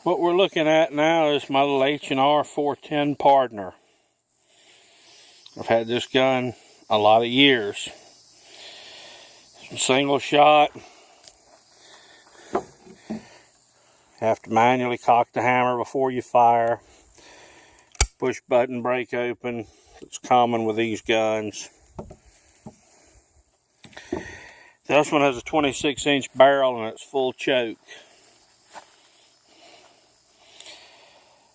What we're looking at now is my little H&R 410 partner. I've had this gun a lot of years. Single shot. Have to manually cock the hammer before you fire. Push button, break open. It's common with these guns. This one has a 26-inch barrel and it's full choke.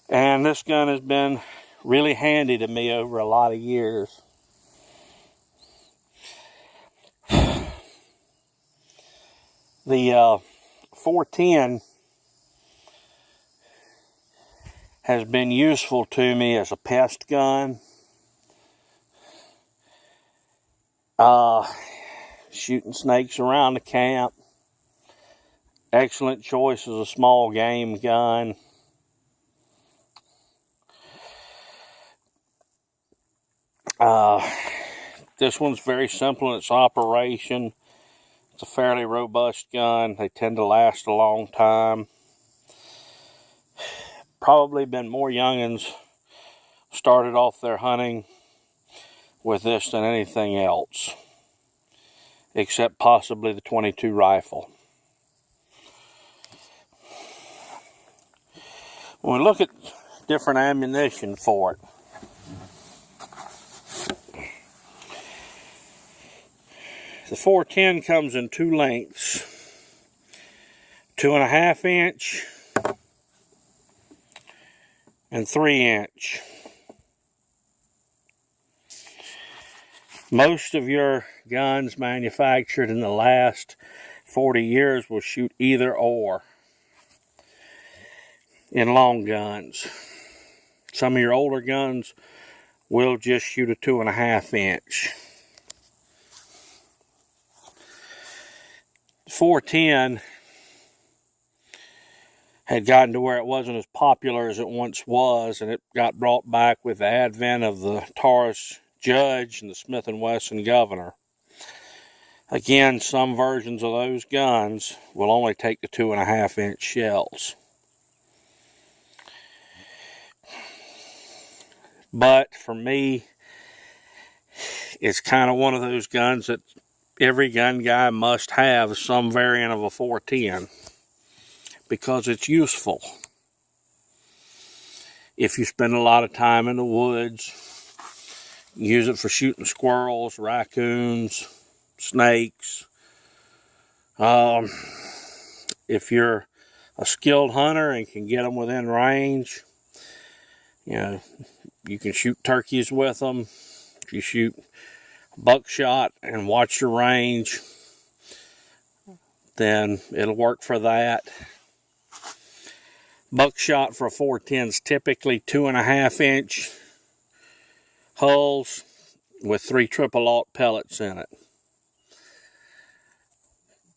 And this gun has been really handy to me over a lot of years. The 410 has been useful to me as a pest gun. Shooting snakes around the camp. Excellent choice as a small game gun. This one's very simple in its operation. It's a fairly robust gun. They tend to last a long time. Probably been more youngins started off their hunting with this than anything else, except possibly the 22 rifle. When we look at different ammunition for it, the 410 comes in two lengths, 2.5 inch and 3 inch. Most of your guns manufactured in the last 40 years will shoot either or in long guns. Some of your older guns will just shoot a 2.5 inch. 410 had gotten to where it wasn't as popular as it once was, and it got brought back with the advent of the Taurus Judge and the Smith & Wesson Governor. Again, some versions of those guns will only take the 2.5 inch shells. But for me, it's kind of one of those guns that every gun guy must have some variant of a 410 because it's useful. If you spend a lot of time in the woods, use it for shooting squirrels, raccoons, snakes. If you're a skilled hunter and can get them within range, you can shoot turkeys with them. If you shoot buckshot and watch your range, then it'll work for that. Buckshot for a 410 is typically 2.5 inch hulls with 3 triple-aught pellets in it.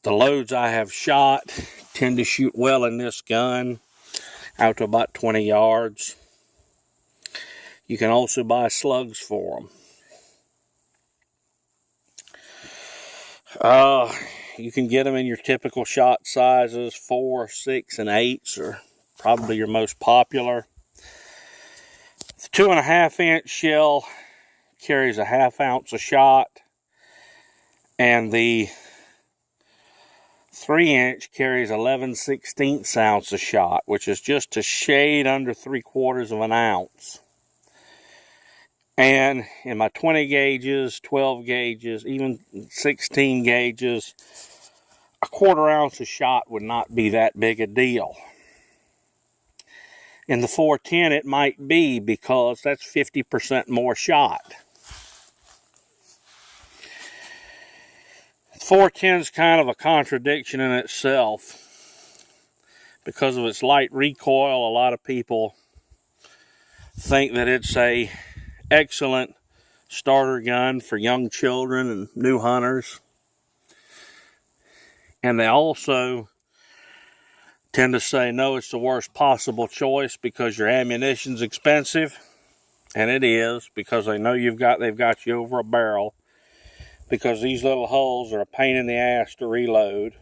The loads I have shot tend to shoot well in this gun, out to about 20 yards. You can also buy slugs for them. You can get them in your typical shot sizes. 4, 6, and 8s are probably your most popular. The 2.5 inch shell carries a 1/2 ounce a shot, and the 3 inch carries 11/16 ounce a shot, which is just a shade under 3/4 of an ounce. And in my 20 gauges, 12 gauges, even 16 gauges, a 1/4 ounce a shot would not be that big a deal. In the 410, it might be, because that's 50% more shot. 410 is kind of a contradiction in itself. Because of its light recoil, a lot of people think that it's a excellent starter gun for young children and new hunters. And they also tend to say, no, it's the worst possible choice because your ammunition's expensive. And it is, because they know they've got you over a barrel, because these little holes are a pain in the ass to reload.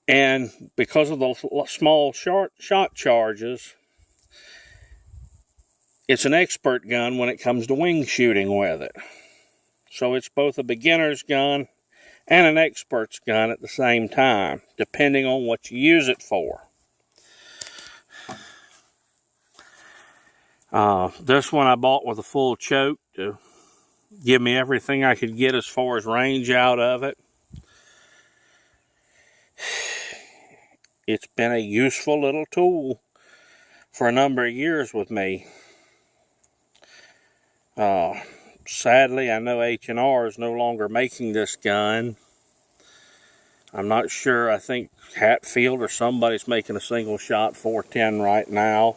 And because of the small shot charges, it's an expert gun when it comes to wing shooting with it. So it's both a beginner's gun and an expert's gun at the same time, depending on what you use it for. This one I bought with a full choke to give me everything I could get as far as range out of it. It's been a useful little tool for a number of years with me. Sadly, I know H&R is no longer making this gun. I'm not sure. I think Hatfield or somebody's making a single shot 410 right now.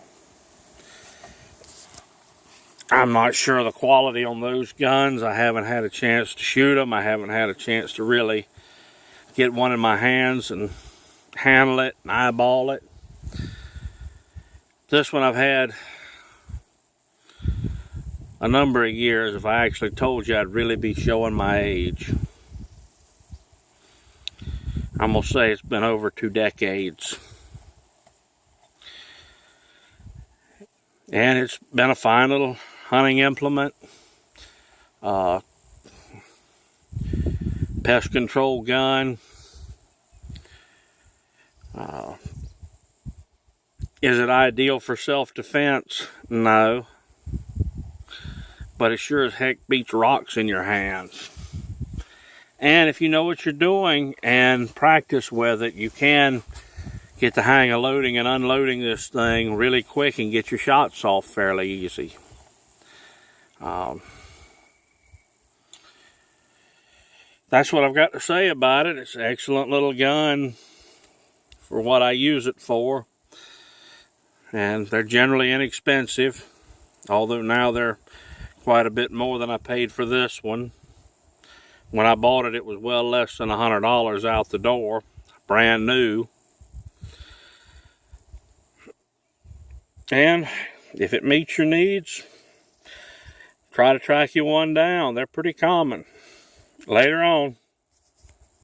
I'm not sure of the quality on those guns. I haven't had a chance to shoot them. I haven't had a chance to really get one in my hands and handle it and eyeball it. This one I've had a number of years. If I actually told you, I'd really be showing my age. I'm going to say it's been over 2 decades. And it's been a fine little hunting implement. Pest control gun. Is it ideal for self-defense? No. But it sure as heck beats rocks in your hands. And if you know what you're doing and practice with it, you can get the hang of loading and unloading this thing really quick and get your shots off fairly easy. That's what I've got to say about it. It's an excellent little gun for what I use it for. And they're generally inexpensive, although now they're quite a bit more than I paid for this one. When I bought it, it was well less than $100 out the door, brand new. And if it meets your needs, try to track you one down. They're pretty common. Later on.